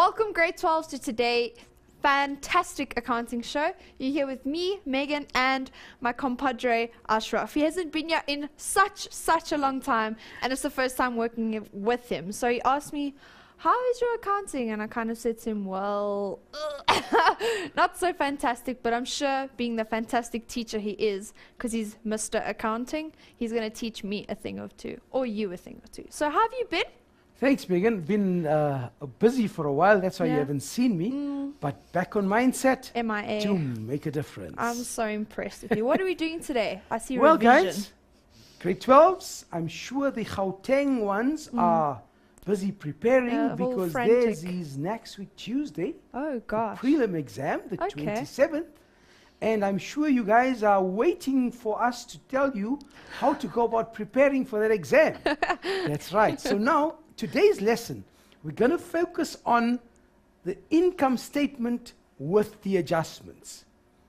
Welcome grade 12s to today's fantastic accounting show. You're here with me, Megan, and my compadre, Ashraf. He hasn't been here in such a long time, and it's the first time working with him. So he asked me, how is your accounting? And I kind of said to him, well, not so fantastic, but I'm sure being the fantastic teacher he is, because he's Mr. Accounting, he's going to teach me a thing or two, or you a thing or two. So how have you been? Thanks, Megan. Been busy for a while, that's why you haven't seen me. But back on mindset MIA. to make a difference. I'm so impressed with you. What are we doing today? I see well, revision. guys, grade 12s, I'm sure the Gauteng ones are busy preparing because theirs is next week Tuesday. Oh, gosh. The prelim exam, the 27th. And I'm sure you guys are waiting for us to tell you how to go about preparing for that exam. That's right. So now, today's lesson, we're going to focus on the income statement with the adjustments.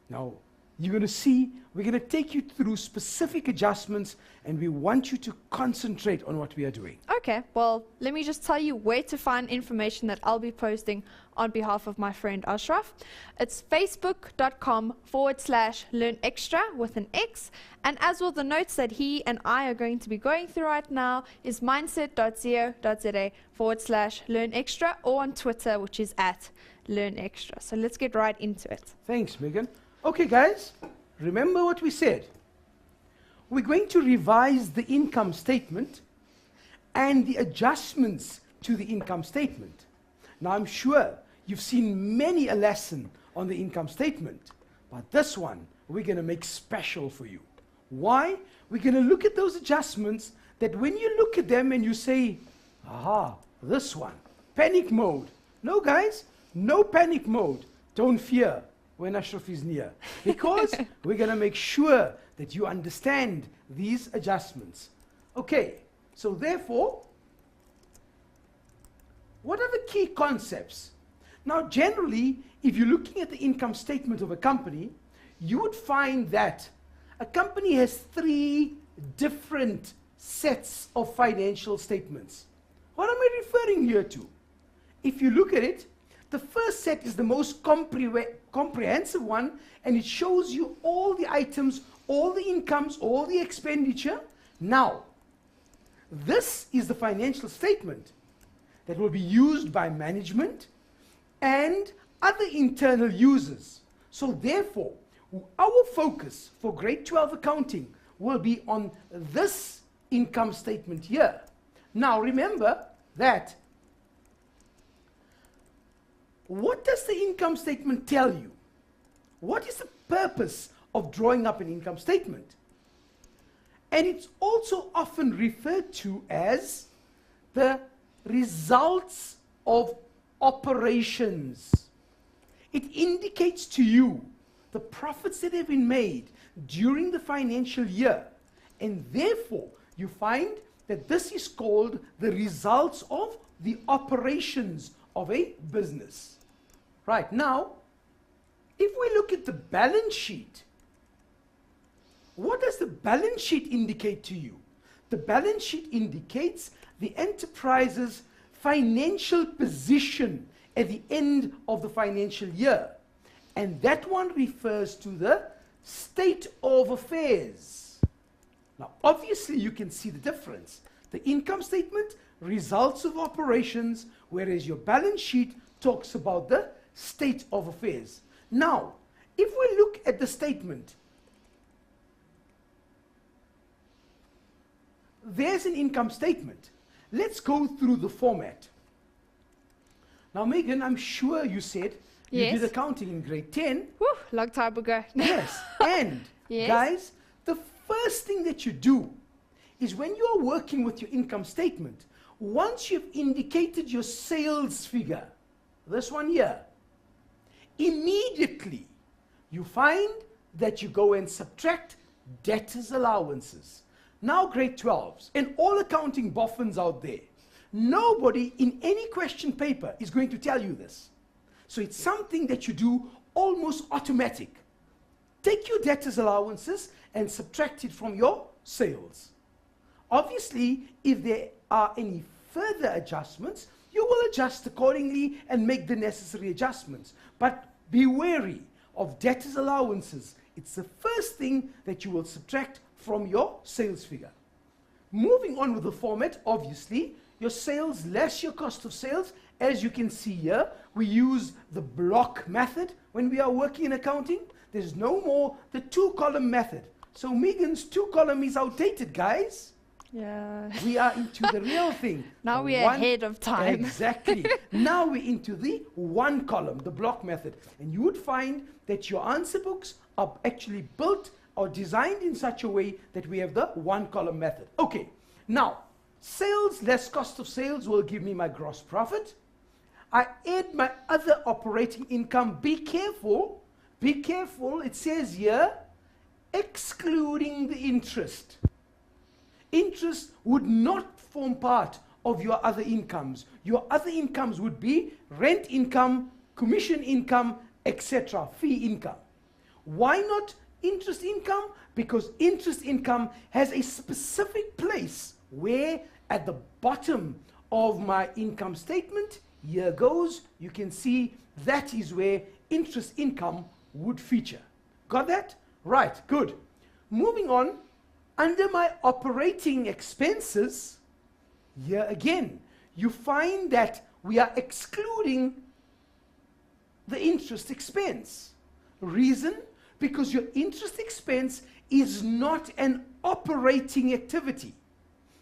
Now, you're going to see, we're going to take you through specific adjustments, and we want you to concentrate on what we are doing. Okay, well, let me just tell you where to find information that I'll be posting on behalf of my friend Ashraf. It's facebook.com/learnextra with an X. And as well, the notes that he and I are going to be going through right now is mindset.co.za/learnextra, or on Twitter, which is @learnextra. So let's get right into it. Thanks, Megan. Okay, guys, remember what we said. We're going to revise the income statement and the adjustments to the income statement. Now, I'm sure you've seen many a lesson on the income statement, but this one we're going to make special for you. Why? We're going to look at those adjustments that when you look at them and you say, aha, this one, panic mode. No, guys, no panic mode. Don't fear when Ashraf is near, because we're going to make sure that you understand these adjustments. Okay, so therefore, what are the key concepts? Now, generally, if you're looking at the income statement of a company, you would find that a company has 3 different sets of financial statements. What am I referring here to? If you look at it, the first set is the most comprehensive one, and it shows you all the items, all the incomes, all the expenditure. Now, this is the financial statement that will be used by management and other internal users. So therefore, our focus for grade 12 accounting will be on this income statement here. Now, remember that what does the income statement tell you? What is the purpose of drawing up an income statement? And it's also often referred to as the results of operations. It indicates to you the profits that have been made during the financial year, and therefore you find that this is called the results of the operations of a business. Right, now, if we look at the balance sheet, what does the balance sheet indicate to you? The balance sheet indicates the enterprise's financial position at the end of the financial year. And that one refers to the state of affairs. Now, obviously, you can see the difference. The income statement, results of operations, whereas your balance sheet talks about the state of affairs. Now, if we look at the statement, there's an income statement. Let's go through the format. Now, Megan, I'm sure you said you did accounting in grade 10. Woo, long time ago. Yes, and guys, the first thing that you do is when you are working with your income statement, once you've indicated your sales figure, this one here, immediately you find that you go and subtract debtors' allowances. Now, grade 12s and all accounting boffins out there, nobody in any question paper is going to tell you this. So it's something that you do almost automatic. Take your debtors' allowances and subtract it from your sales. Obviously, if there are any further adjustments, you will adjust accordingly and make the necessary adjustments. But be wary of debtors' allowances. It's the first thing that you will subtract from your sales figure. Moving on with the format, obviously, your sales less your cost of sales. As you can see here, we use the block method when we are working in accounting. There's no more the two-column method. So Megan's two-column is outdated, guys. Yeah. We are into the real thing. Now we're ahead of time. Exactly. Now we're into the one column, the block method. And you would find that your answer books are actually built or designed in such a way that we have the one column method. Okay. Now, sales less cost of sales will give me my gross profit. I add my other operating income. Be careful. Be careful. It says here, excluding the interest. Interest would not form part of your other incomes. Your other incomes would be rent income, commission income, etc., fee income. Why not interest income? Because interest income has a specific place where at the bottom of my income statement, here goes, you can see that is where interest income would feature. Got that? Right, good. Moving on, under my operating expenses, here again, you find that we are excluding the interest expense. Reason? Because your interest expense is not an operating activity.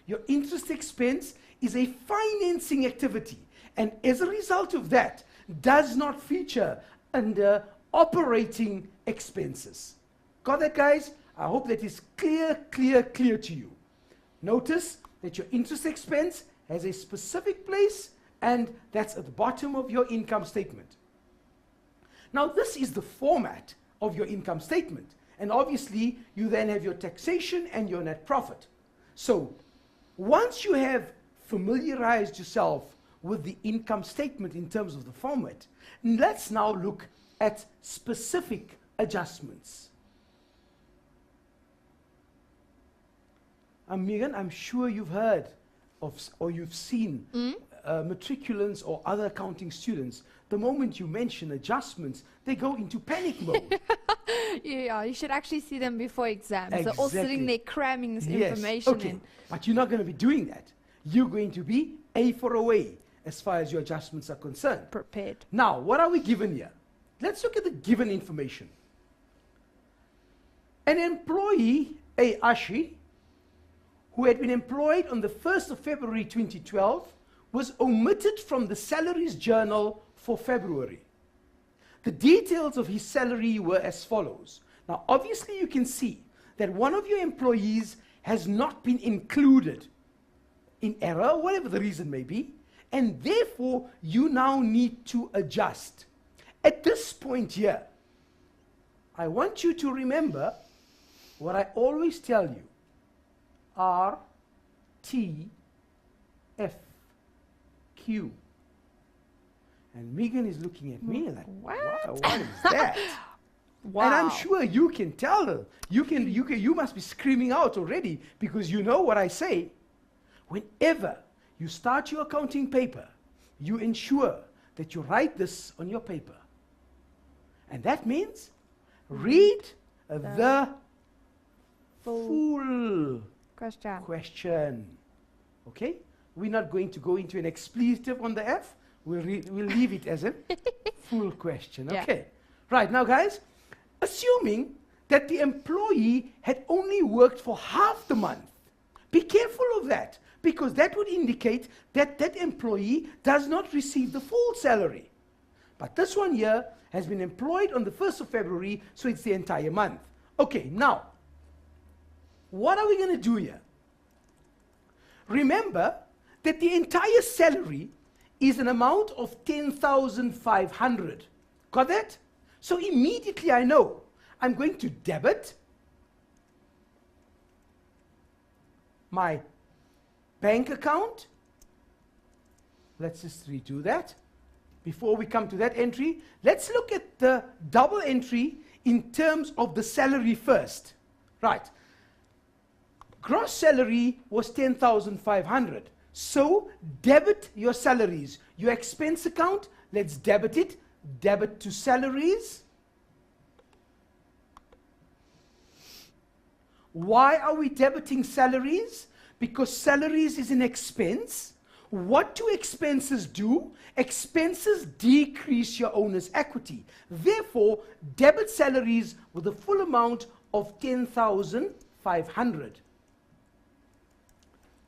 Your interest expense is a financing activity, and as a result of that, does not feature under operating expenses. Got that, guys? I hope that is clear to you. Notice that your interest expense has a specific place, and that's at the bottom of your income statement. Now, this is the format of your income statement. And obviously, you then have your taxation and your net profit. So, once you have familiarized yourself with the income statement in terms of the format, let's now look at specific adjustments. Megan, I'm sure you've heard of, or you've seen matriculants or other accounting students. The moment you mention adjustments, they go into panic mode. Yeah, you should actually see them before exams. They're all Exactly. sitting there cramming this Yes, information okay. in. But you're not going to be doing that. You're going to be A for away as far as your adjustments are concerned. Prepared. Now, what are we given here? Let's look at the given information. An employee, A. Ashi, who had been employed on the 1st of February 2012, was omitted from the salaries journal for February. The details of his salary were as follows. Now, obviously, you can see that one of your employees has not been included in error, whatever the reason may be, and therefore, you now need to adjust. At this point here, I want you to remember what I always tell you. R, T, F, Q. And Megan is looking at me like, What? wow, what is that? Wow. And I'm sure you can tell her. You must be screaming out already because you know what I say. Whenever you start your accounting paper, you ensure that you write this on your paper. And that means read the full question. Okay? We're not going to go into an expletive on the F. We'll leave it as a full question. Yeah. Okay. Right, now guys, assuming that the employee had only worked for half the month, be careful of that, because that would indicate that that employee does not receive the full salary. But this one here has been employed on the 1st of February, so it's the entire month. Okay, now, what are we going to do here? Remember that the entire salary is an amount of 10,500. Got that? So immediately I know I'm going to debit my bank account. Let's just redo that. Before we come to that entry, let's look at the double entry in terms of the salary first. Right. Gross salary was 10,500. So debit your salaries. your expense account, let's debit it. Debit to salaries. Why are we debiting salaries? Because salaries is an expense. What do expenses do? Expenses decrease your owner's equity. Therefore, debit salaries with a full amount of 10,500.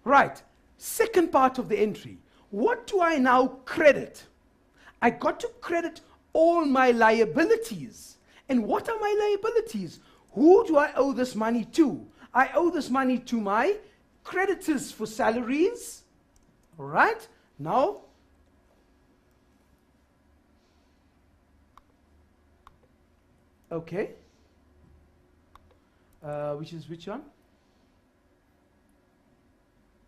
Right, second part of the entry. What do I now credit? I got to credit all my liabilities. And what are my liabilities? Who do I owe this money to? I owe this money to my creditors for salaries. All right, now, okay, which one?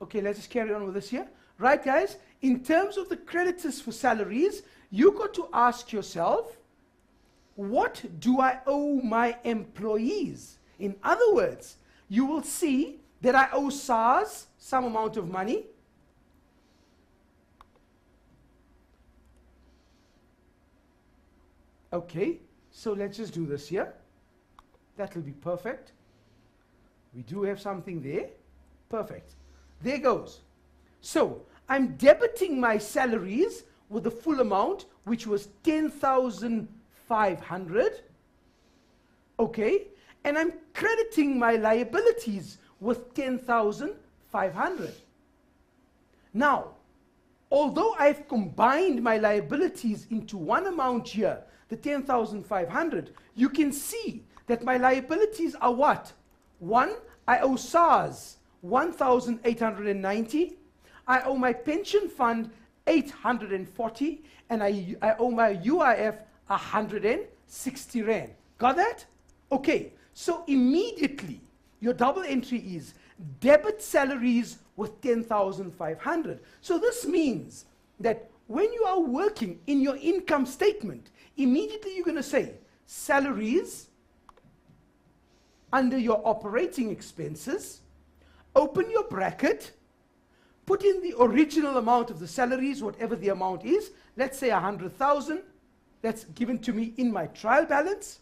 Okay, let's just carry on with this here. Right, guys, in terms of the creditors for salaries, you got to ask yourself, what do I owe my employees? In other words, you will see that I owe SARS some amount of money. Okay, so let's just do this here. That will be perfect. We do have something there. Perfect. There goes. So, I'm debiting my salaries with the full amount, which was 10,500. Okay, and I'm crediting my liabilities with 10,500. Now, although I've combined my liabilities into one amount here, the 10,500, you can see that my liabilities are what? One, I owe SARS 1,890. I owe my pension fund 840, and I owe my UIF 160 Rand. Got that? Okay, so immediately your double entry is debit salaries with 10,500. So this means that when you are working in your income statement, immediately you're going to say salaries under your operating expenses, open your bracket, put in the original amount of the salaries, whatever the amount is, let's say 100,000, that's given to me in my trial balance,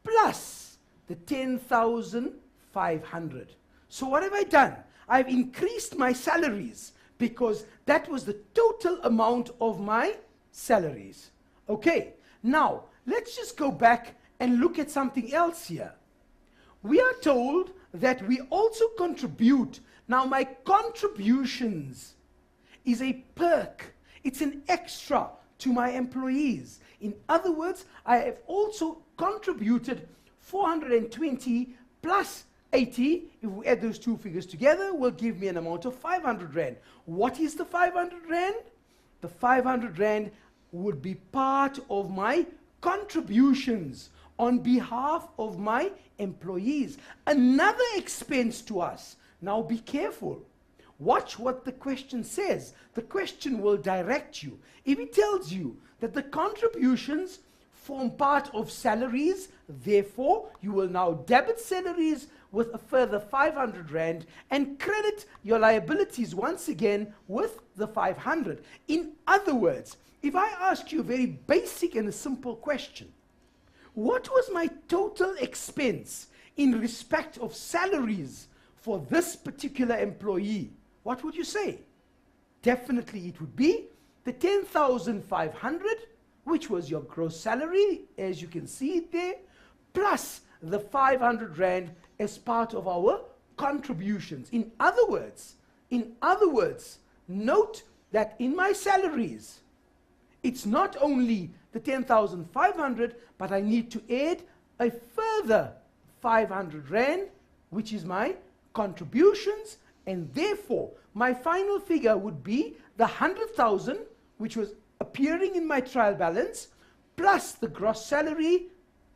plus the 10,500. So what have I done? I've increased my salaries because that was the total amount of my salaries. Okay, now let's just go back and look at something else here. We are told that we also contribute. Now my contributions is a perk. It's an extra to my employees. In other words, I have also contributed 420 plus 80. If we add those two figures together, will give me an amount of 500 Rand. What is the 500 Rand? The 500 Rand would be part of my contributions on behalf of my employees. Another expense to us. Now be careful. Watch what the question says. The question will direct you. If it tells you that the contributions form part of salaries, therefore you will now debit salaries with a further 500 Rand and credit your liabilities once again with the 500. In other words, if I ask you a very basic and a simple question, what was my total expense in respect of salaries for this particular employee? What would you say? Definitely it would be the 10,500, which was your gross salary, as you can see it there, plus the 500 Rand as part of our contributions. In other words, note that in my salaries, it's not only the 10,500, but I need to add a further 500 Rand, which is my contributions, and therefore my final figure would be the 100,000, which was appearing in my trial balance, plus the gross salary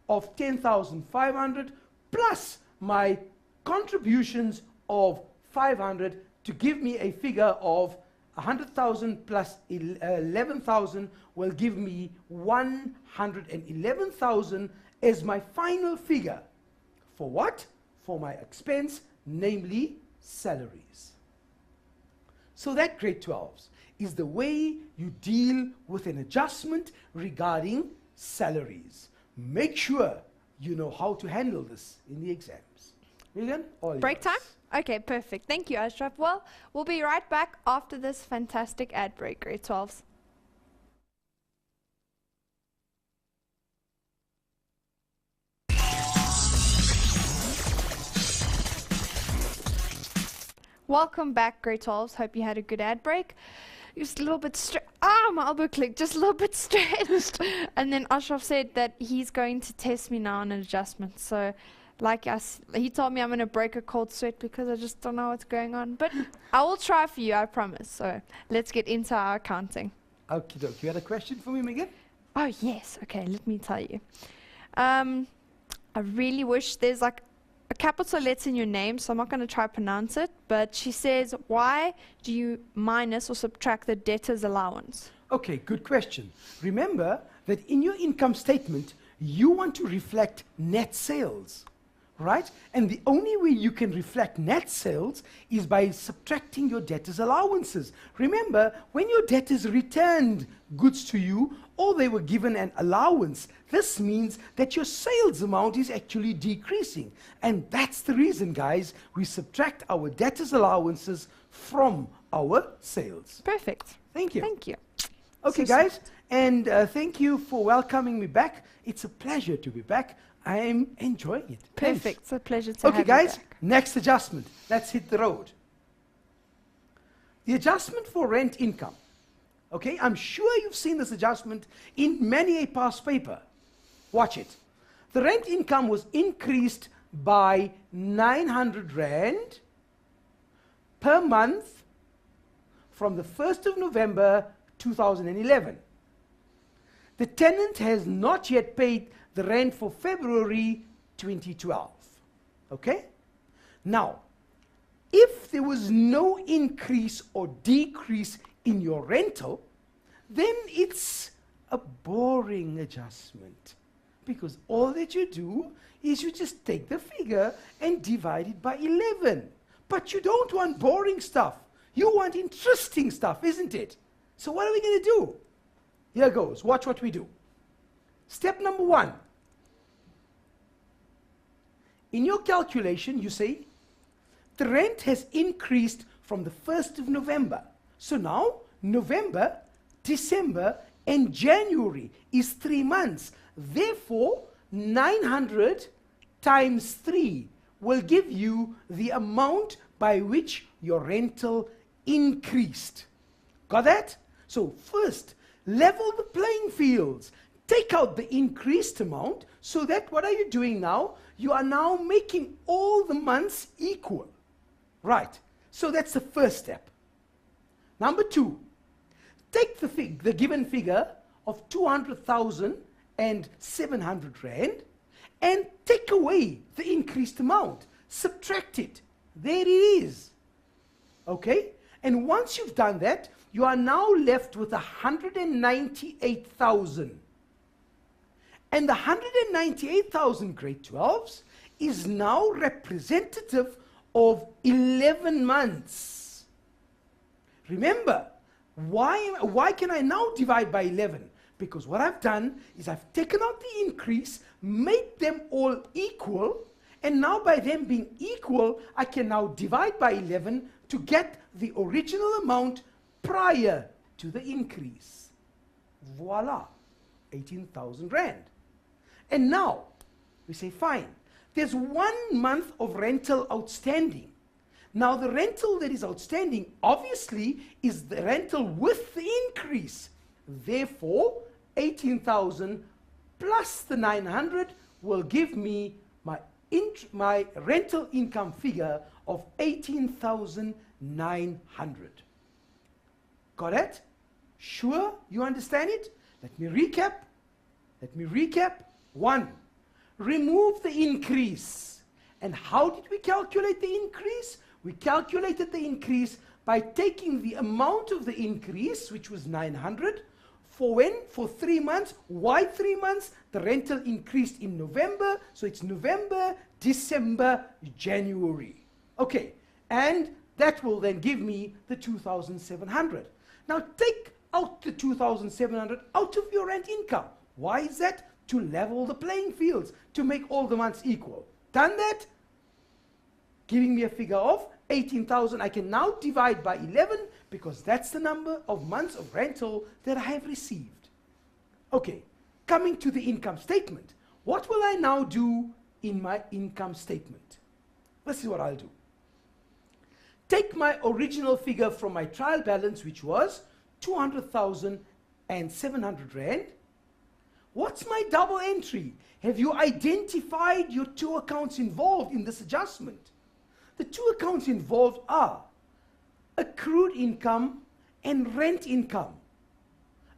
of 10,500, plus my contributions of 500 to give me a figure of 100,000 plus 11,000 will give me 111,000 as my final figure. For what? For my expense, namely salaries. So that grade 12s is the way you deal with an adjustment regarding salaries. Make sure you know how to handle this in the exams. Megan, all Break yours. time? Okay, perfect. Thank you, Ashraf. Well, we'll be right back after this fantastic ad break, grade 12s. Welcome back, grade 12s. Hope you had a good ad break. Just a little bit my elbow clicked, just a little bit stretched. And then Ashraf said that he's going to test me now on an adjustment. So, like us, he told me I'm going to break a cold sweat because I just don't know what's going on. But I will try for you, I promise. So, let's get into our accounting. Okie doke. You had a question for me, Megan? Oh, yes. Okay, let me tell you. I really wish there's like a capital letter in your name, so I'm not going to try to pronounce it, but she says, why do you minus or subtract the debtor's allowance? Okay, good question. Remember that in your income statement, you want to reflect net sales, right? And the only way you can reflect net sales is by subtracting your debtor's allowances. Remember, when your debtors returned goods to you, or they were given an allowance, this means that your sales amount is actually decreasing. And that's the reason, guys, we subtract our debtors' allowances from our sales. Perfect. Thank you. Thank you. Okay, So guys, and thank you for welcoming me back. It's a pleasure to be back. I am enjoying it. Perfect. Thanks. It's a pleasure to Okay, have guys, you back. next adjustment. Let's hit the road. The adjustment for rent income. Okay, I'm sure you've seen this adjustment in many a past paper. Watch it. The rent income was increased by 900 Rand per month from the 1st of November 2011. The tenant has not yet paid the rent for February 2012. Okay? Now, if there was no increase or decrease in your rental, then it's a boring adjustment. Because all that you do is you just take the figure and divide it by 11. But you don't want boring stuff. You want interesting stuff, isn't it? So what are we going to do? Here goes. Watch what we do. Step number 1. In your calculation, you say, the rent has increased from the 1st of November. So now, November, December, and January is 3 months. Therefore, 900 times 3 will give you the amount by which your rental increased. Got that? So first, level the playing fields. Take out the increased amount so that what are you doing now? You are now making all the months equal. Right. So that's the first step. Number 2, take the given figure of 200,700 Rand and take away the increased amount. Subtract it. There it is. Okay? And once you've done that, you are now left with 198,000. And the 198,000 grade 12s is now representative of 11 months. Remember, why can I now divide by 11? Because what I've done is I've taken out the increase, made them all equal, and now by them being equal, I can now divide by 11 to get the original amount prior to the increase. Voila, 18,000 Rand. And now, we say, fine, there's 1 month of rental outstanding. Now, the rental that is outstanding, obviously, is the rental with the increase. Therefore, 18,000 plus the 900 will give me my rental income figure of 18,900. Got it? Sure? You understand it? Let me recap. 1. Remove the increase. And how did we calculate the increase? We calculated the increase by taking the amount of the increase, which was 900, for when? For 3 months. Why 3 months? The rental increased in November, so it's November, December, January. Okay, and that will then give me the 2,700. Now take out the 2,700 out of your rent income. Why is that? To level the playing fields, to make all the months equal. Done that? Giving me a figure of 18,000. I can now divide by 11 because that's the number of months of rental that I have received. Okay, coming to the income statement. What will I now do in my income statement? This is what I'll do. Take my original figure from my trial balance, which was 200,700 Rand. What's my double entry? Have you identified your two accounts involved in this adjustment? The two accounts involved are accrued income and rent income.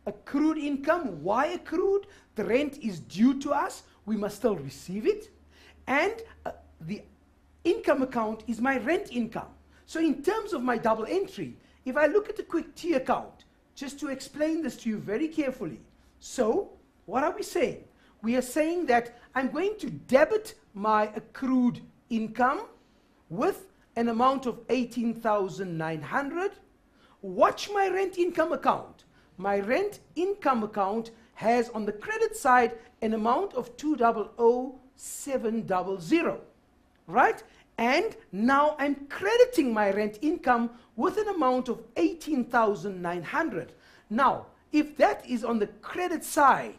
Accrued income, why accrued? The rent is due to us, we must still receive it. And the income account is my rent income. So in terms of my double entry, if I look at the quick T account, just to explain this to you very carefully. So, what are we saying? We are saying that I'm going to debit my accrued income with an amount of 18,900. Watch my rent income account. My rent income account has on the credit side an amount of 200,700, right? And now I'm crediting my rent income with an amount of 18,900. Now, if that is on the credit side,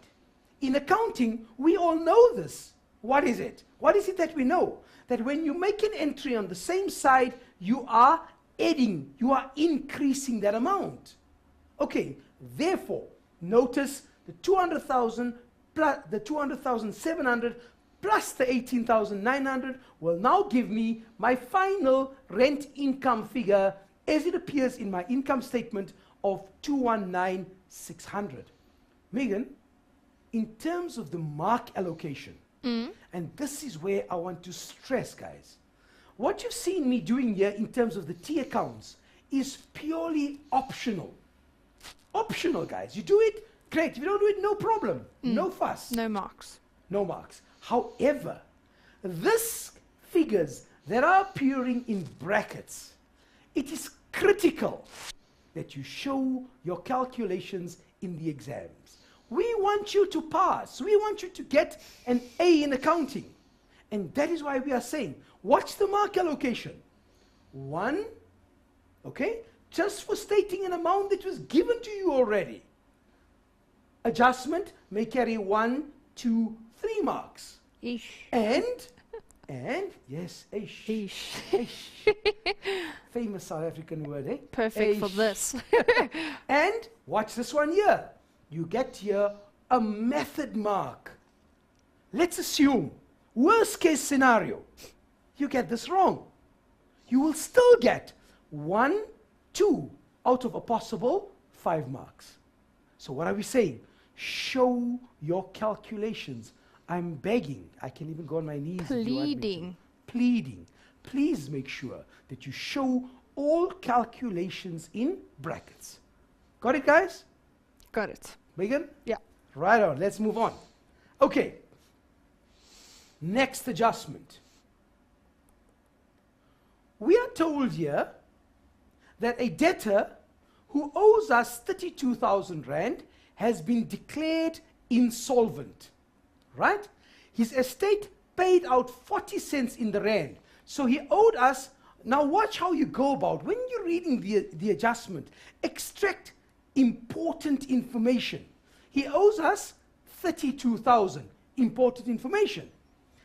in accounting, we all know this. What is it? What is it that we know? That when you make an entry on the same side, you are adding, you are increasing that amount. Okay, therefore, notice the 200,000 plus the 200,700 plus the 18,900 will now give me my final rent income figure as it appears in my income statement of 219,600. Megan, in terms of the mark allocation, and this is where I want to stress, guys, what you've seen me doing here in terms of the T accounts is purely optional. Optional, guys. You do it, great. If you don't do it, no problem. No fuss. No marks. No marks. However, this figures that are appearing in brackets, it is critical that you show your calculations in the exams. We want you to pass. We want you to get an A in accounting. And that is why we are saying, watch the mark allocation. 1, okay, just for stating an amount that was given to you already. Adjustment may carry 1, 2, 3 marks. Ish. And, yes, ish. Ish. Ish. Famous South African word, eh? Perfect for Ish. this. And watch this one here. You get here a method mark. Let's assume, worst case scenario, you get this wrong. You will still get 1, 2 out of a possible 5 marks. So what are we saying? Show your calculations. I'm begging. I can even go on my knees. Pleading. Pleading. Please make sure that you show all calculations in brackets. Got it, guys? Got it. Megan? Yeah. Right on. Let's move on. Okay. Next adjustment. We are told here that a debtor who owes us 32,000 Rand has been declared insolvent, right? His estate paid out 40 cents in the Rand. So he owed us, now watch how you go about, when you're reading the adjustment, extract important information. He owes us 32,000, important information.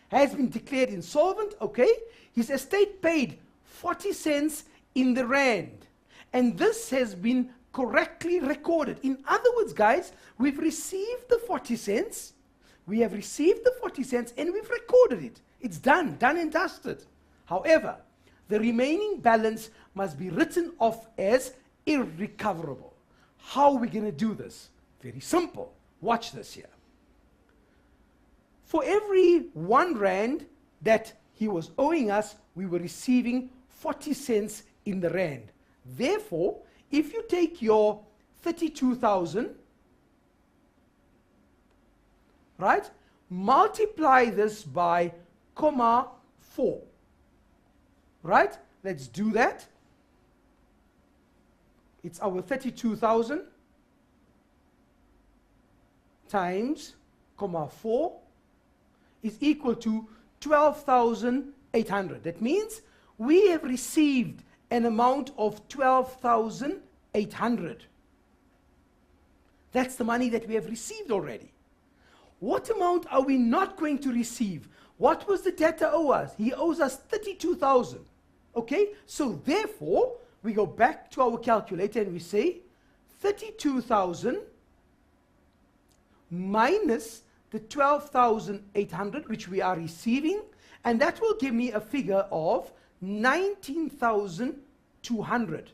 Has been declared insolvent, okay? His estate paid 40 cents in the Rand. And this has been correctly recorded. In other words, guys, we've received the 40 cents. We have received the 40 cents and we've recorded it. It's done and dusted. However, the remaining balance must be written off as irrecoverable. How are we going to do this? Very simple. Watch this here. For every 1 Rand that he was owing us, we were receiving 40 cents in the Rand. Therefore, if you take your 32,000, right, multiply this by comma 4, right? Let's do that. It's our 32,000 times, comma 4 is equal to 12,800. That means we have received an amount of 12,800. That's the money that we have received already. What amount are we not going to receive? What was the debtor owe us? He owes us 32,000. Okay? So therefore, we go back to our calculator and we say 32,000 minus the 12,800 which we are receiving, and that will give me a figure of 19,200.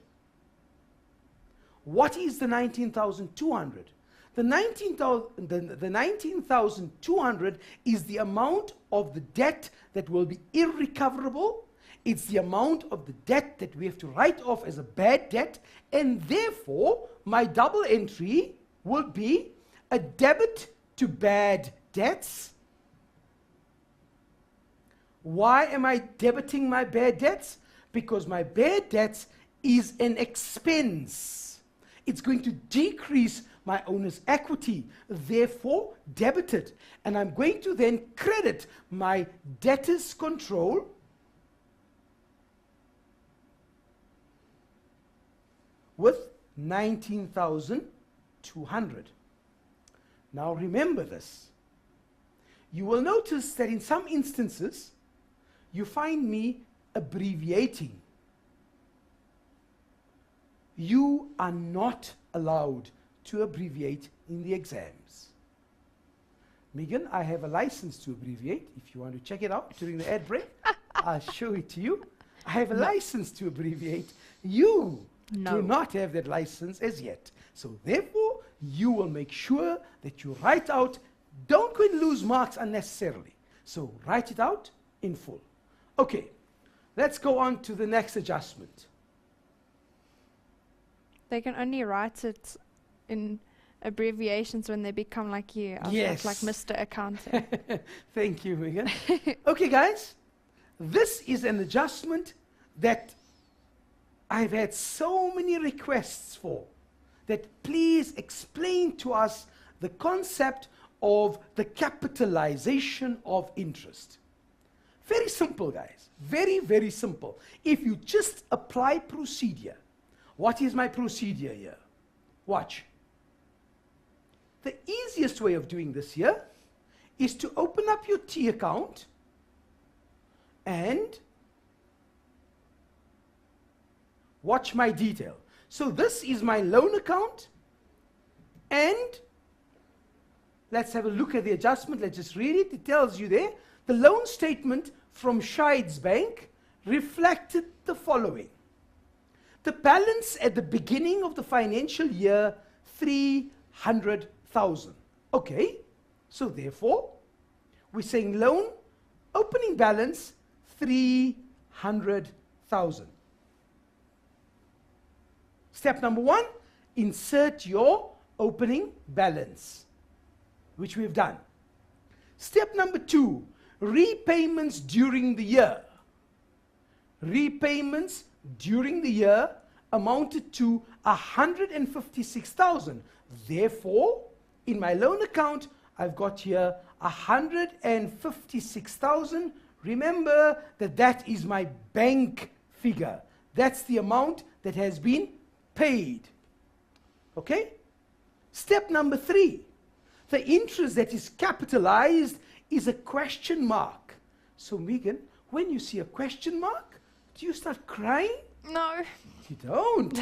What is the 19,200? The 19,200 is the amount of the debt that will be irrecoverable. It's the amount of the debt that we have to write off as a bad debt, and therefore my double entry would be a debit to bad debts. Why am I debiting my bad debts? Because my bad debts is an expense. It's going to decrease my owner's equity, therefore debit it. And I'm going to then credit my debtor's control with 19,200. Now remember this. You will notice that in some instances, you find me abbreviating. You are not allowed to abbreviate in the exams. Megan, I have a license to abbreviate. If you want to check it out during the ad break, I'll show it to you. I have a license to abbreviate. You do not have that license as yet. So therefore, you will make sure that you write out, don't go and lose marks unnecessarily. So write it out in full. Okay, let's go on to the next adjustment. They can only write it in abbreviations when they become like you. Yes. Like Mr. Accountant. Thank you, Megan. Okay, guys, this is an adjustment that I've had so many requests for, that please explain to us the concept of the capitalization of interest. Very simple, guys. Very, very simple. If you just apply procedure. What is my procedure here? Watch. The easiest way of doing this here is to open up your T account and watch my detail. So this is my loan account, and let's have a look at the adjustment. Let's just read it. It tells you there, the loan statement from Shides Bank reflected the following. The balance at the beginning of the financial year, 300,000. Okay, so therefore, we're saying loan opening balance, 300,000. Step number 1, insert your opening balance, which we've done. Step number 2, repayments during the year. Repayments during the year amounted to 156,000. Therefore, in my loan account, I've got here 156,000. Remember that that is my bank figure. That's the amount that has been paid. Okay? Step number 3. The interest that is capitalized is a question mark. So, Megan, when you see a question mark, do you start crying? No. You don't.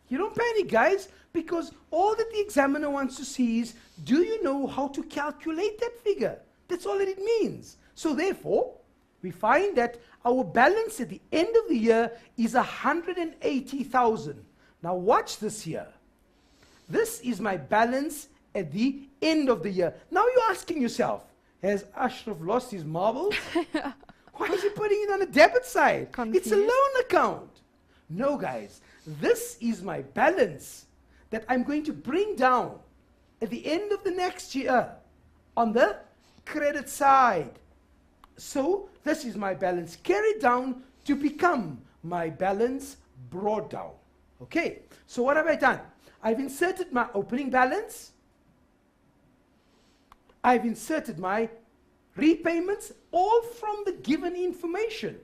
You don't panic, guys, because all that the examiner wants to see is, do you know how to calculate that figure? That's all that it means. So therefore, we find that our balance at the end of the year is 180,000. Now watch this here. This is my balance at the end of the year. Now you're asking yourself, has Ashraf lost his marbles? Why is he putting it on the debit side? Confused. It's a loan account. No, guys, this is my balance that I'm going to bring down at the end of the next year on the credit side. So this is my balance carried down to become my balance brought down. Okay, so what have I done? I've inserted my opening balance. I've inserted my repayments, all from the given information.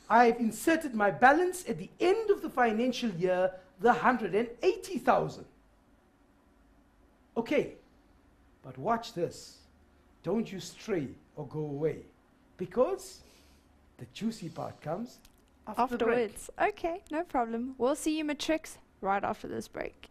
I've inserted my balance at the end of the financial year, the 180,000. Okay, but watch this. Don't you stray or go away, because the juicy part comes after the break. Afterwards. Okay, no problem. We'll see you matrix right after this break.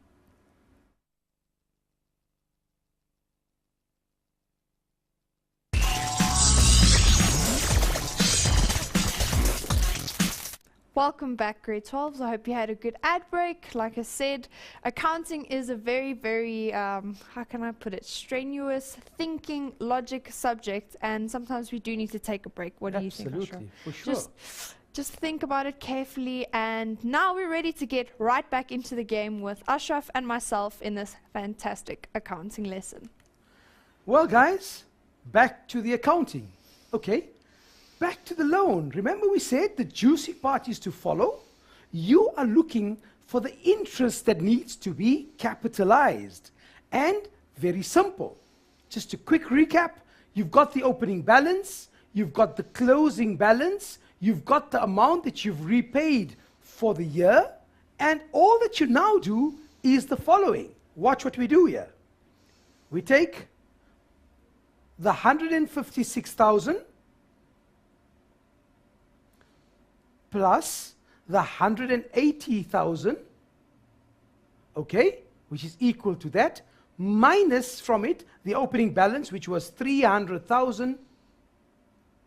Welcome back, grade 12s. I hope you had a good ad break. Like I said, accounting is a very, very, how can I put it, strenuous, thinking, logic subject, and sometimes we do need to take a break. What do you think, Ashraf? Absolutely, for sure. Just think about it carefully, and now we're ready to get right back into the game with Ashraf and myself in this fantastic accounting lesson. Well, guys, back to the accounting. Okay. Back to the loan. Remember we said the juicy part is to follow. You are looking for the interest that needs to be capitalized. And very simple. Just a quick recap. You've got the opening balance. You've got the closing balance. You've got the amount that you've repaid for the year. And all that you now do is the following. Watch what we do here. We take the 156,000 plus the 180,000, okay, which is equal to that, minus from it the opening balance, which was 300,000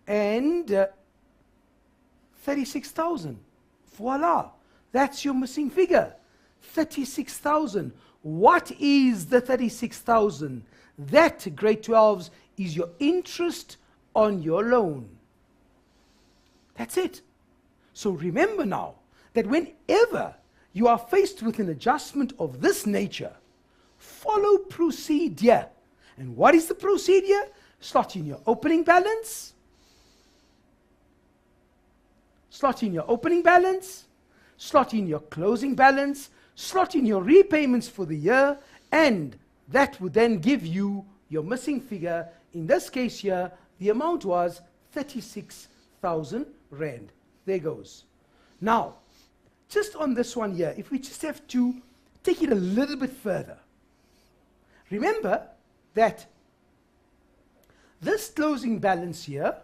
and 36,000. Voila, that's your missing figure, 36,000. What is the 36,000? That, grade 12s, is your interest on your loan. That's it. So remember now that whenever you are faced with an adjustment of this nature, follow procedure. And what is the procedure? Slot in your opening balance, slot in your opening balance, slot in your closing balance, slot in your repayments for the year, and that would then give you your missing figure. In this case here, the amount was 36,000 Rand. There goes. Now, just on this one here, if we just have to take it a little bit further, remember that this closing balance here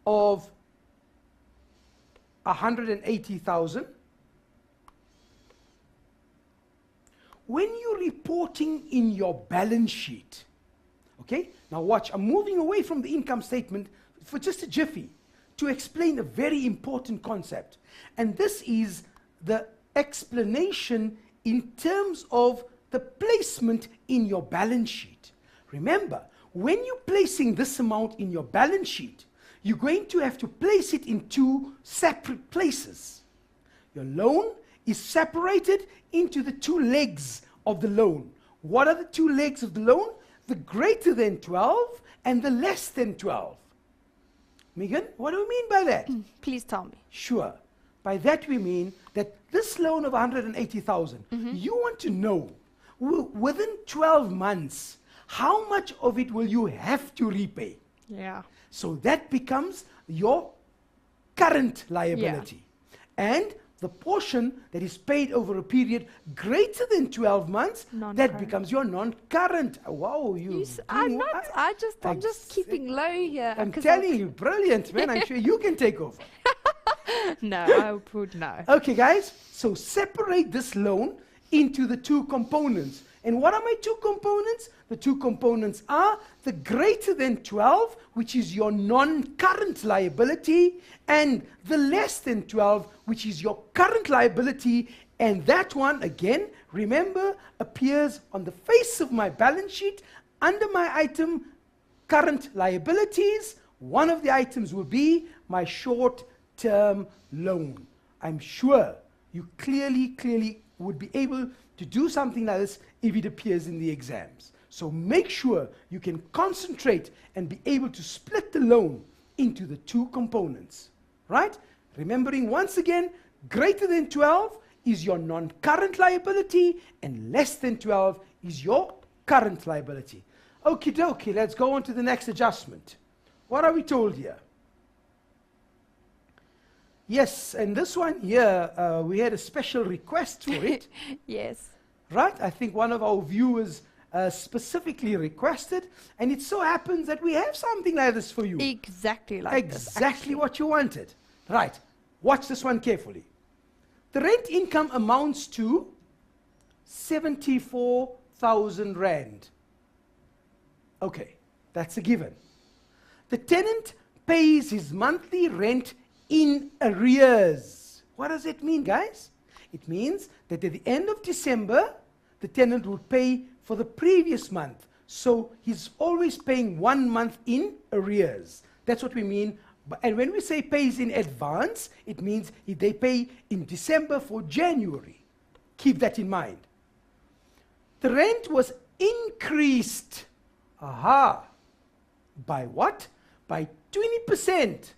of 180,000, when you're reporting in your balance sheet, okay, now watch, I'm moving away from the income statement for just a jiffy to explain a very important concept. And this is the explanation in terms of the placement in your balance sheet. Remember, when you're placing this amount in your balance sheet, you're going to have to place it in two separate places. Your loan is separated into the two legs of the loan. What are the two legs of the loan? The greater than 12 and the less than 12. Megan, what do we mean by that? Please tell me. Sure. By that we mean that this loan of 180,000, you want to know, within 12 months, how much of it will you have to repay? Yeah. So that becomes your current liability. Yeah. And the portion that is paid over a period greater than 12 months, that becomes your non-current. Wow, I'm just keeping low here. I'm telling you, brilliant, man. I'm sure you can take over. No, I would not. Okay, guys, so separate this loan into the two components. And what are my two components? The two components are the greater than 12, which is your non-current liability, and the less than 12, which is your current liability. And that one, again, remember, appears on the face of my balance sheet under my item current liabilities. One of the items will be my short-term loan. I'm sure you clearly would be able to do something like this if it appears in the exams. So make sure you can concentrate and be able to split the loan into the two components, right? Remembering once again, greater than 12 is your non-current liability, and less than 12 is your current liability. Okie dokie, let's go on to the next adjustment. What are we told here? Yes, and this one here, we had a special request for it. Yes. Right? I think one of our viewers specifically requested, and it so happens that we have something like this for you. Exactly like this. Exactly what you wanted. Right. Watch this one carefully. The rent income amounts to 74,000 Rand. Okay, that's a given. The tenant pays his monthly rent in arrears. What does it mean, guys? It means that at the end of December, the tenant would pay for the previous month. So he's always paying 1 month in arrears. That's what we mean. And when we say pays in advance, it means they pay in December for January. Keep that in mind. The rent was increased. Aha. By what? By 20%.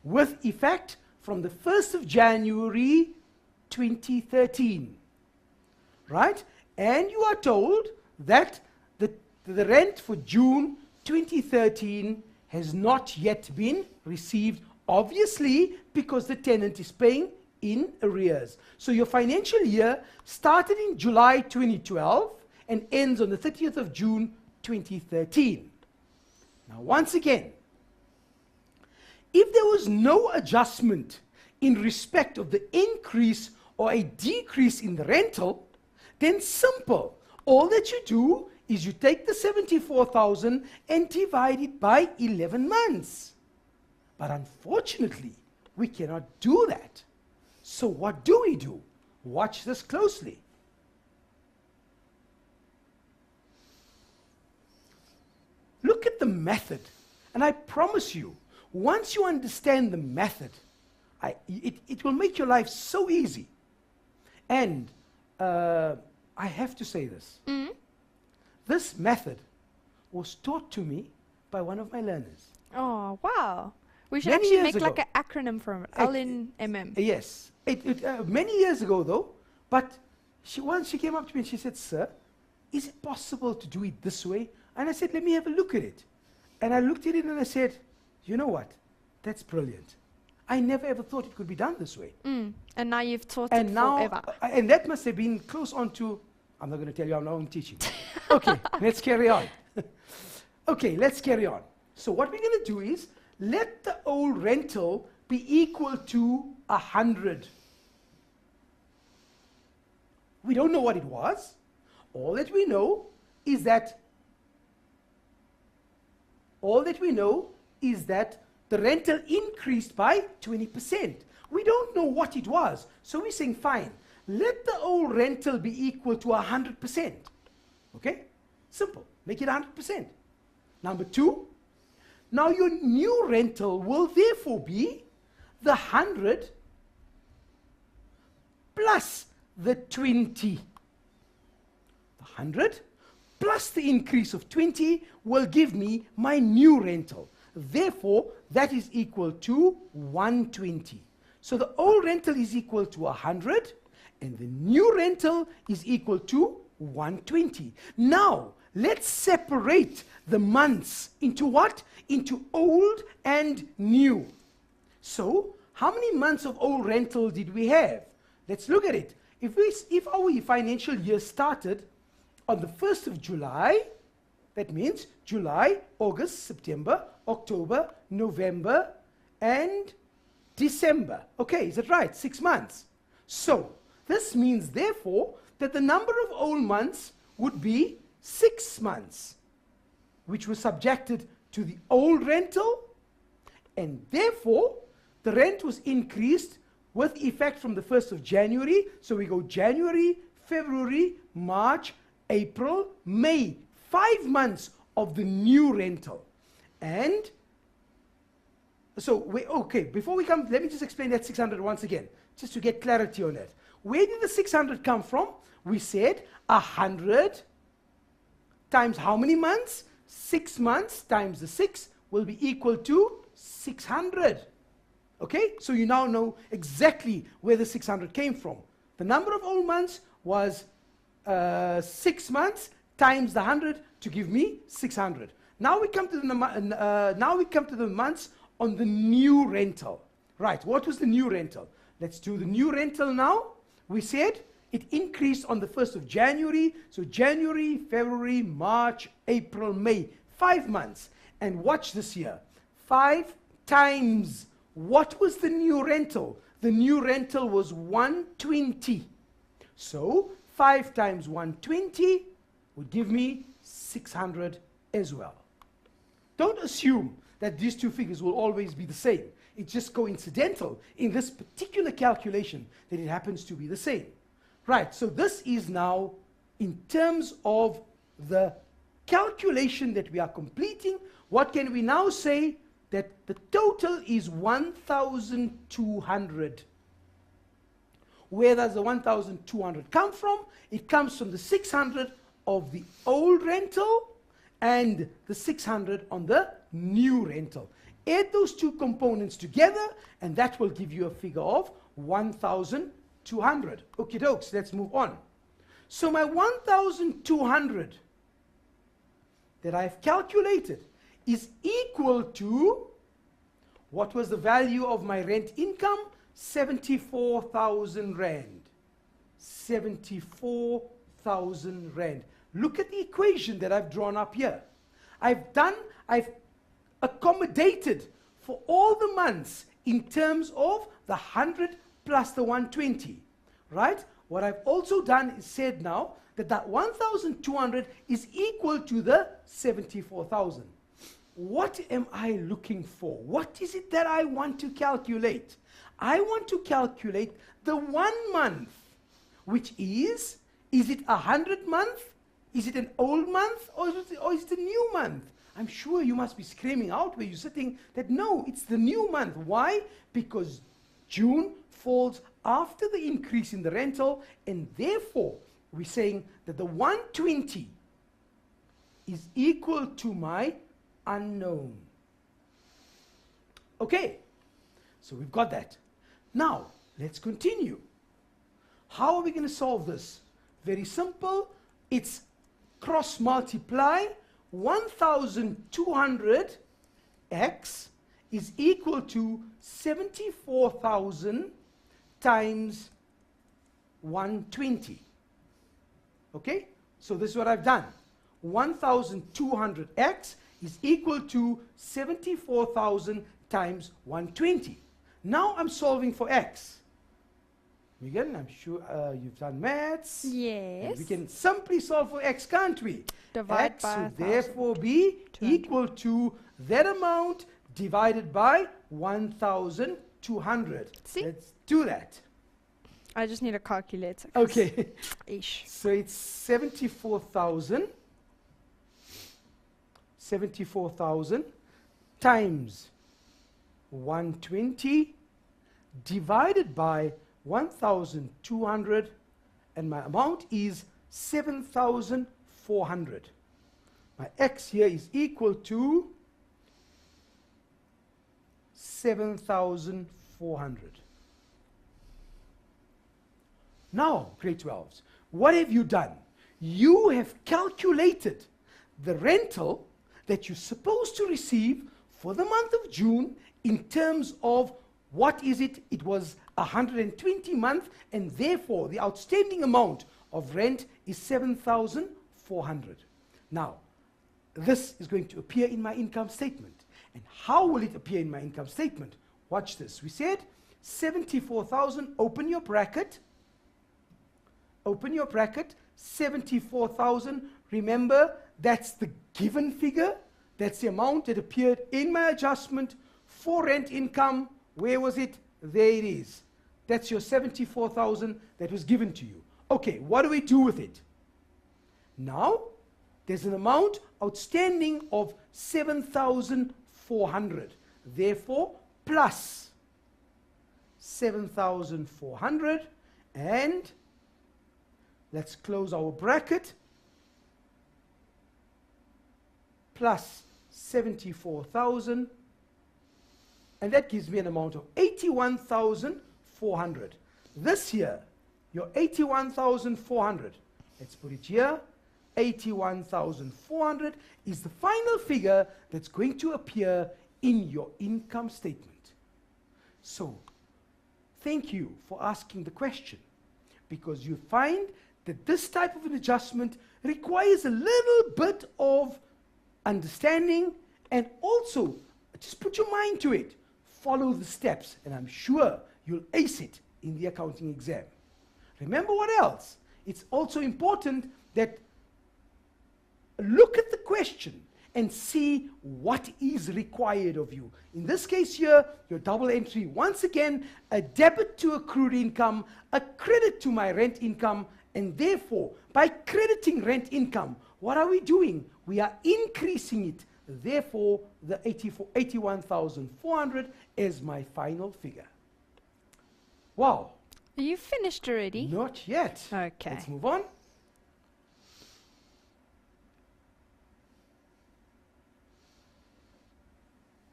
With effect from the 1st of January 2013. Right? And you are told that the rent for June 2013 has not yet been received, obviously, because the tenant is paying in arrears. So your financial year started in July 2012 and ends on the 30th of June 2013. Now, once again, if there was no adjustment in respect of the increase or a decrease in the rental, then simple. All that you do is you take the 74,000 and divide it by 11 months. But unfortunately, we cannot do that. So what do we do? Watch this closely. Look at the method. And I promise you, once you understand the method, it will make your life so easy. And I have to say this. Mm. This method was taught to me by one of my learners. Oh, wow. We should Many actually years make like ago. an acronym from it. LNMM. Yes. Many years ago, though, but once she came up to me and she said, "Sir, is it possible to do it this way?" And I said, "Let me have a look at it." And I looked at it and I said, "You know what? That's brilliant. I never ever thought it could be done this way." Mm. And now you've taught And it now, forever. and that must have been close on to, I'm not going to tell you, I'm teaching. Okay, let's carry on. Okay, let's carry on. So what we're going to do is, let the old rental be equal to 100. We don't know what it was. All that we know is that the rental increased by 20%. We don't know what it was. So we're saying, fine, let the old rental be equal to 100%. Okay? Simple. Make it 100%. Number two, now your new rental will therefore be the 100 plus the 20. The 100 plus the increase of 20 will give me my new rental. Therefore, that is equal to 120. So the old rental is equal to 100, and the new rental is equal to 120. Now, let's separate the months into what? Into old and new. So, how many months of old rental did we have? Let's look at it. If our financial year started on the 1st of July, that means July, August, September, October, November, and December. Okay, is that right? 6 months. So, this means, therefore, that the number of old months would be 6 months, which was subjected to the old rental, and therefore, the rent was increased with effect from the 1st of January. So we go January, February, March, April, May. 5 months of the new rental. And so, before we come, let me just explain that 600 once again, just to get clarity on that. Where did the 600 come from? We said 100 times how many months? 6 months times the 6 will be equal to 600. Okay, so you now know exactly where the 600 came from. The number of old months was 6 months times the 100 to give me 600. Now we come to the months on the new rental. Right, what was the new rental? Let's do the new rental now. We said it increased on the 1st of January. So January, February, March, April, May. 5 months. And watch this here. 5 times. What was the new rental? The new rental was 120. So 5 times 120 would give me 600 as well. Don't assume that these two figures will always be the same. It's just coincidental in this particular calculation that it happens to be the same. Right, so this is now in terms of the calculation that we are completing. What can we now say? That the total is 1,200. Where does the 1,200 come from? It comes from the 600 of the old rental and the 600 on the new rental. Add those two components together and that will give you a figure of 1,200. Okie dokes, let's move on. So my 1,200 that I've calculated is equal to, what was the value of my rent income? 74,000 Rand. 74,000 Rand. Look at the equation that I've drawn up here. I've accommodated for all the months in terms of the 100 plus the 120, right? What I've also done is said now that that 1,200 is equal to the 74,000. What am I looking for? What is it that I want to calculate? I want to calculate the 1 month, which is it a 100 month? Is it an old month? Or is it a new month? I'm sure you must be screaming out where you're sitting that no, it's the new month. Why? Because June falls after the increase in the rental, and therefore we're saying that the 120 is equal to my unknown. Okay, so we've got that. Now, let's continue. How are we going to solve this? Very simple. It's cross multiply. 1,200 x is equal to 74,000 times 120. Okay, so this is what I've done. 1,200 x is equal to 74,000 times 120. Now I'm solving for x. Megan, I'm sure you've done maths. Yes. And we can simply solve for x, can't we? Divide x by would therefore be 200. equal to that amount divided by 1,200. See? Let's do that. I just need a calculator. 'cause Okay. Ish. So it's 74,000 times 120 divided by 1,200, and my amount is 7,400. My x here is equal to 7,400. Now, grade 12s, what have you done? You have calculated the rental that you're supposed to receive for the month of June in terms of what is it? It was 120 month, and therefore the outstanding amount of rent is 7,400. Now, this is going to appear in my income statement. And how will it appear in my income statement? Watch this. We said 74,000, open your bracket. Open your bracket, 74,000. Remember, that's the given figure. That's the amount that appeared in my adjustment for rent income. Where was it? There it is. That's your 74,000 that was given to you. Okay, what do we do with it? Now, there's an amount outstanding of 7,400. Therefore, plus 7,400, and let's close our bracket, plus 74,000 And that gives me an amount of 81,400. This year, your 81,400, let's put it here, 81,400 is the final figure that's going to appear in your income statement. So, thank you for asking the question, because you find that this type of an adjustment requires a little bit of understanding, and also just put your mind to it. Follow the steps, and I'm sure you'll ace it in the accounting exam. Remember what else? It's also important that look at the question and see what is required of you. In this case here, your double entry, once again, a debit to accrued income, a credit to my rent income, and therefore, by crediting rent income, what are we doing? We are increasing it. Therefore, the 81,400 is my final figure. Wow. Are you finished already? Not yet. Okay. Let's move on.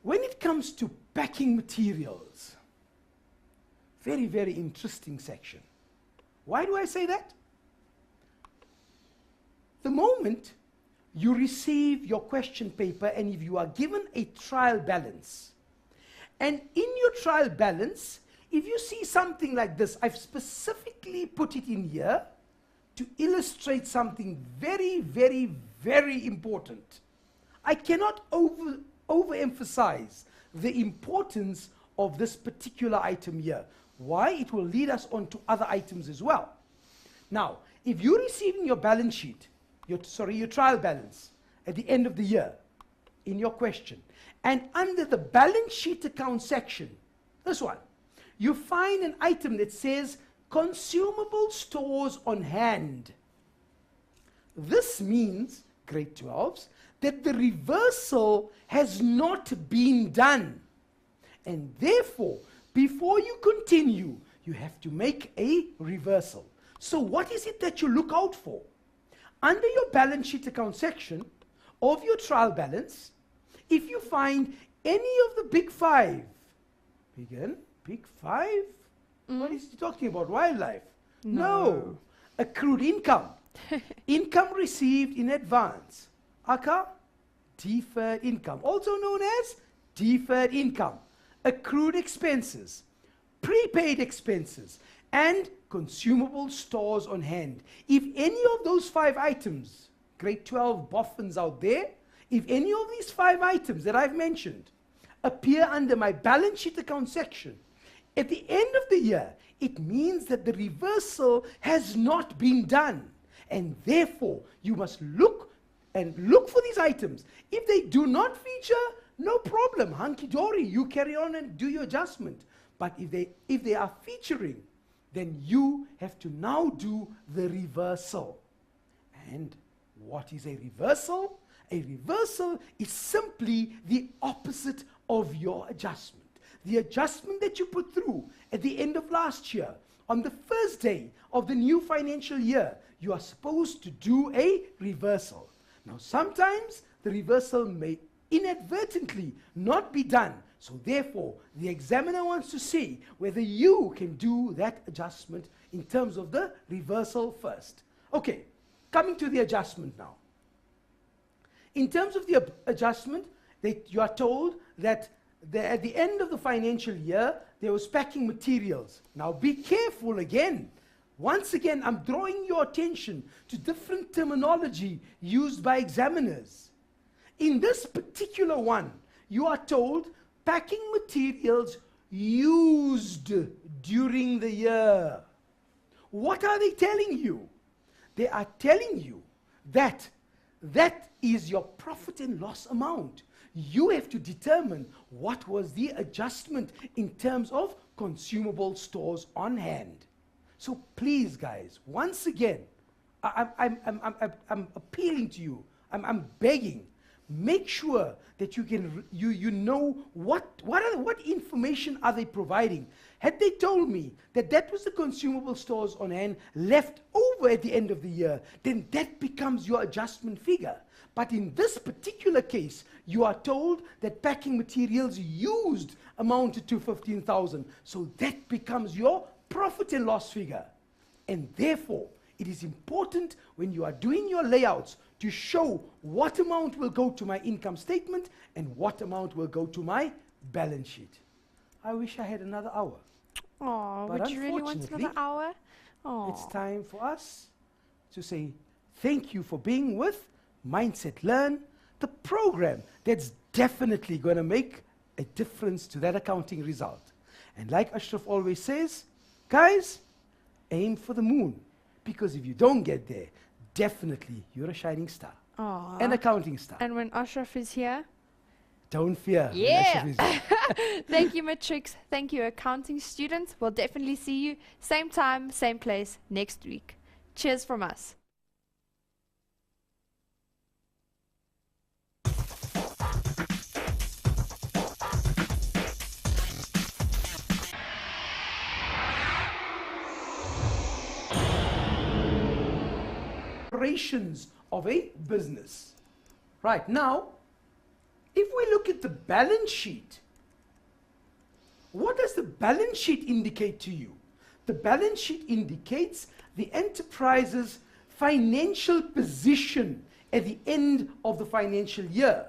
When it comes to packing materials, very, very interesting section. Why do I say that? The moment you receive your question paper and if you are given a trial balance, and in your trial balance, if you see something like this, I've specifically put it in here to illustrate something very, very, very important. I cannot overemphasize the importance of this particular item here. Why? It will lead us on to other items as well. Now, if you're receiving your balance sheet, your trial balance at the end of the year in your question, and under the balance sheet account section, this one, you find an item that says consumable stores on hand. This means, grade 12s, that the reversal has not been done. And therefore, before you continue, you have to make a reversal. So what is it that you look out for? Under your balance sheet account section of your trial balance, if you find any of the big five, big five? What is he talking about? Wildlife? No. Accrued income. Income received in advance. Aka? Deferred income. Also known as deferred income. Accrued expenses. Prepaid expenses. And consumable stores on hand. If any of those five items, grade 12 boffins out there, if any of these five items that I've mentioned appear under my balance sheet account section, at the end of the year, it means that the reversal has not been done. And therefore, you must look for these items. If they do not feature, no problem, hunky-dory, you carry on and do your adjustment. But if they are featuring, then you have to now do the reversal. And what is a reversal? A reversal is simply the opposite of your adjustment. The adjustment that you put through at the end of last year, on the first day of the new financial year, you are supposed to do a reversal. Now, sometimes the reversal may inadvertently not be done. So therefore, the examiner wants to see whether you can do that adjustment in terms of the reversal first. Okay, coming to the adjustment now. In terms of the adjustment, you are told that at the end of the financial year, there was packing materials. Now be careful again. Once again, I'm drawing your attention to different terminology used by examiners. In this particular one, you are told packing materials used during the year. What are they telling you? They are telling you that that is your profit and loss amount. You have to determine what was the adjustment in terms of consumable stores on hand. So please, guys, once again, I'm appealing to you. I'm begging. Make sure that you know what information are they providing. Had they told me that was the consumable stores on hand left over at the end of the year, then that becomes your adjustment figure. But in this particular case, you are told that packing materials used amounted to 15,000. So that becomes your profit and loss figure. And therefore, it is important when you are doing your layouts to show what amount will go to my income statement and what amount will go to my balance sheet. I wish I had another hour. Oh, But would you really want unfortunately, another hour? Oh, It's time for us to say thank you for being with Mindset Learn, the program that's definitely going to make a difference to that accounting result. And like Ashraf always says, guys, aim for the moon. Because if you don't get there, definitely you're a shining star. Aw. An accounting star. And when Ashraf is here, Don't fear. when Yeah. Ashraf is there. thank you, Matrix. Thank you, accounting students. We'll definitely see you same time, same place next week. Cheers from us. Operations of a business. Right, now, if we look at the balance sheet, what does the balance sheet indicate to you? The balance sheet indicates the enterprise's financial position at the end of the financial year.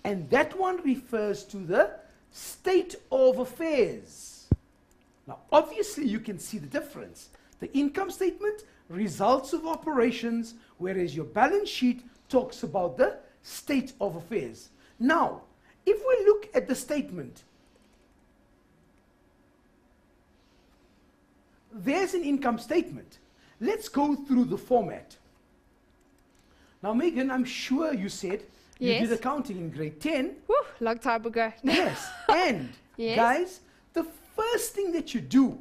And that one refers to the state of affairs. Now, obviously, you can see the difference. The income statement, results of operations, whereas your balance sheet talks about the state of affairs. Now, if we look at the statement, there's an income statement. Let's go through the format. Now, Megan, I'm sure you said you Yes. did accounting in grade 10. Whew, long time ago. Yes. And, Yes. guys, the first thing that you do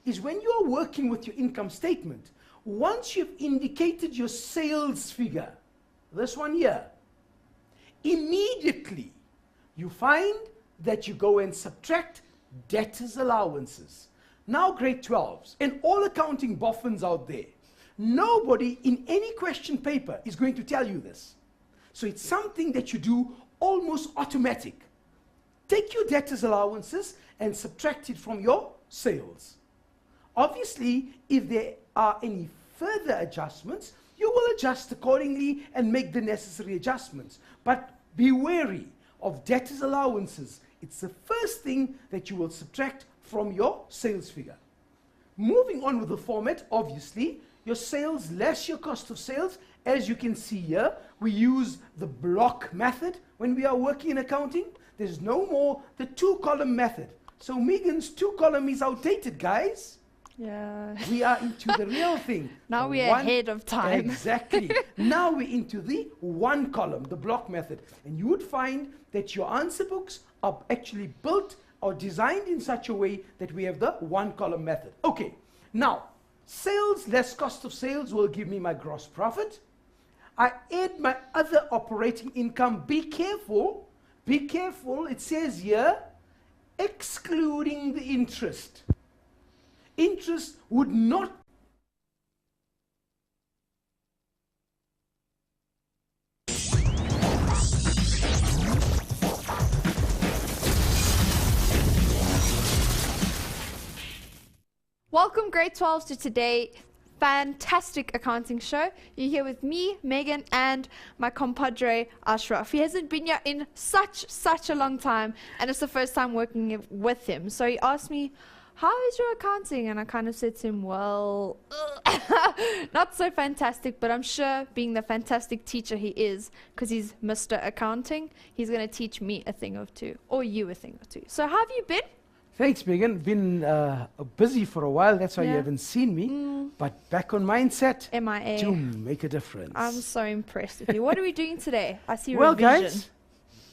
is when you're working with your income statement, once you've indicated your sales figure, this one here, immediately you find that you go and subtract debtors' allowances. Now, grade 12s and all accounting boffins out there, nobody in any question paper is going to tell you this. So it's something that you do almost automatic. Take your debtors' allowances and subtract it from your sales. Obviously, if there are any further adjustments, you will adjust accordingly and make the necessary adjustments. But be wary of debtors' allowances. It's the first thing that you will subtract from your sales figure. Moving on with the format, obviously, your sales less your cost of sales. As you can see here, we use the block method when we are working in accounting. There's no more the two-column method. So Megan's two-column is outdated, guys. Yeah. We are into the real thing. Now The we're one- ahead of time. Exactly. Now we're into the one column, the block method. And you would find that your answer books are actually built or designed in such a way that we have the one column method. Okay. Now, sales less cost of sales will give me my gross profit. I add my other operating income. Be careful. Be careful. It says here, excluding the interest. Interest would not Welcome, grade 12s, to today fantastic accounting show. You're here with me, Megan, and my compadre, Ashraf. He hasn't been here in such a long time, and it's the first time working with him. So he asked me, how is your accounting? And I kind of said to him, well, not so fantastic, but I'm sure being the fantastic teacher he is, because he's Mr. Accounting, he's going to teach me a thing or two, or you a thing or two. So how have you been? Thanks, Megan. Been busy for a while. That's why you Yeah. haven't seen me. But back on mindset to MIA. make a difference. I'm so impressed with you. What are we doing today? I see well, revision. guys,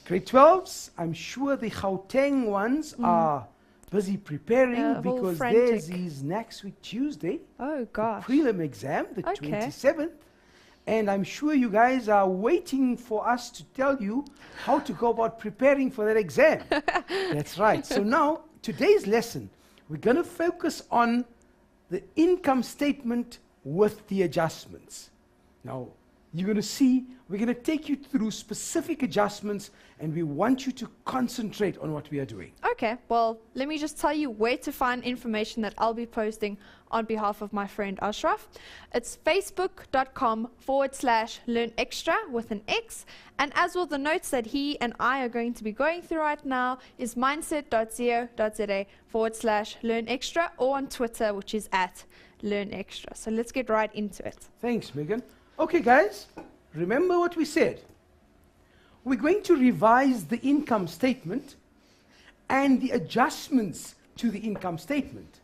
grade 12s, I'm sure the Gauteng ones are busy preparing All because frantic. theirs is next week, Tuesday. Oh gosh. Prelim exam, the Okay. 27th. And I'm sure you guys are waiting for us to tell you how to go about preparing for that exam. That's right. So now, today's lesson, we're going to focus on the income statement with the adjustments. Now, you're going to see we're going to take you through specific adjustments, and we want you to concentrate on what we are doing. Okay, well, let me just tell you where to find information that I'll be posting on behalf of my friend Ashraf. It's facebook.com/learnextra with an X. And as well, the notes that he and I are going to be going through right now is mindset.co.za/learnextra, or on Twitter, which is @learnextra. So let's get right into it. Thanks, Megan. Okay, guys, remember what we said. We're going to revise the income statement and the adjustments to the income statement.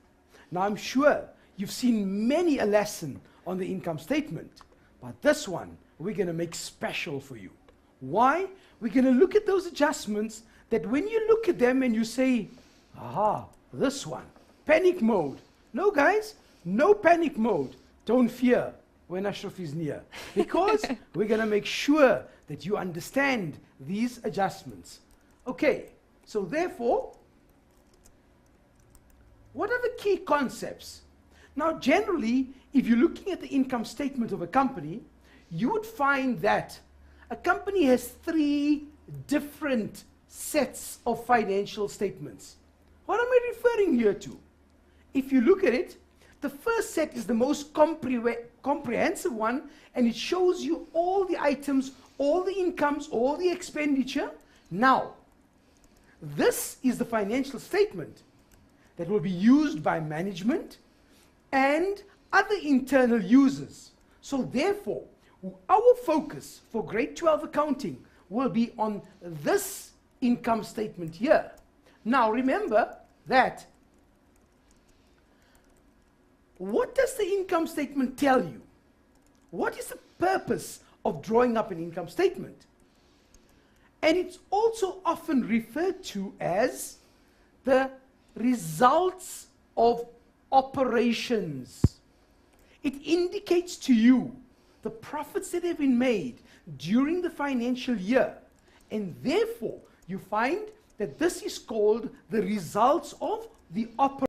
Now, I'm sure you've seen many a lesson on the income statement, but this one we're going to make special for you. Why? We're going to look at those adjustments that when you look at them and you say, aha, this one, panic mode. No, guys, no panic mode. Don't fear when Ashraf is near, because we're going to make sure that you understand these adjustments. Okay, so therefore, what are the key concepts? Now, generally, if you're looking at the income statement of a company, you would find that a company has 3 different sets of financial statements. What am I referring here to? If you look at it, the first set is the most comprehensive one, and it shows you all the items, all the incomes, all the expenditure. Now, this is the financial statement that will be used by management and other internal users. So therefore, our focus for grade 12 accounting will be on this income statement here. Now remember that, what does the income statement tell you? What is the purpose of drawing up an income statement? And it's also often referred to as the results of operations. It indicates to you the profits that have been made during the financial year, and therefore you find that this is called the results of the operations.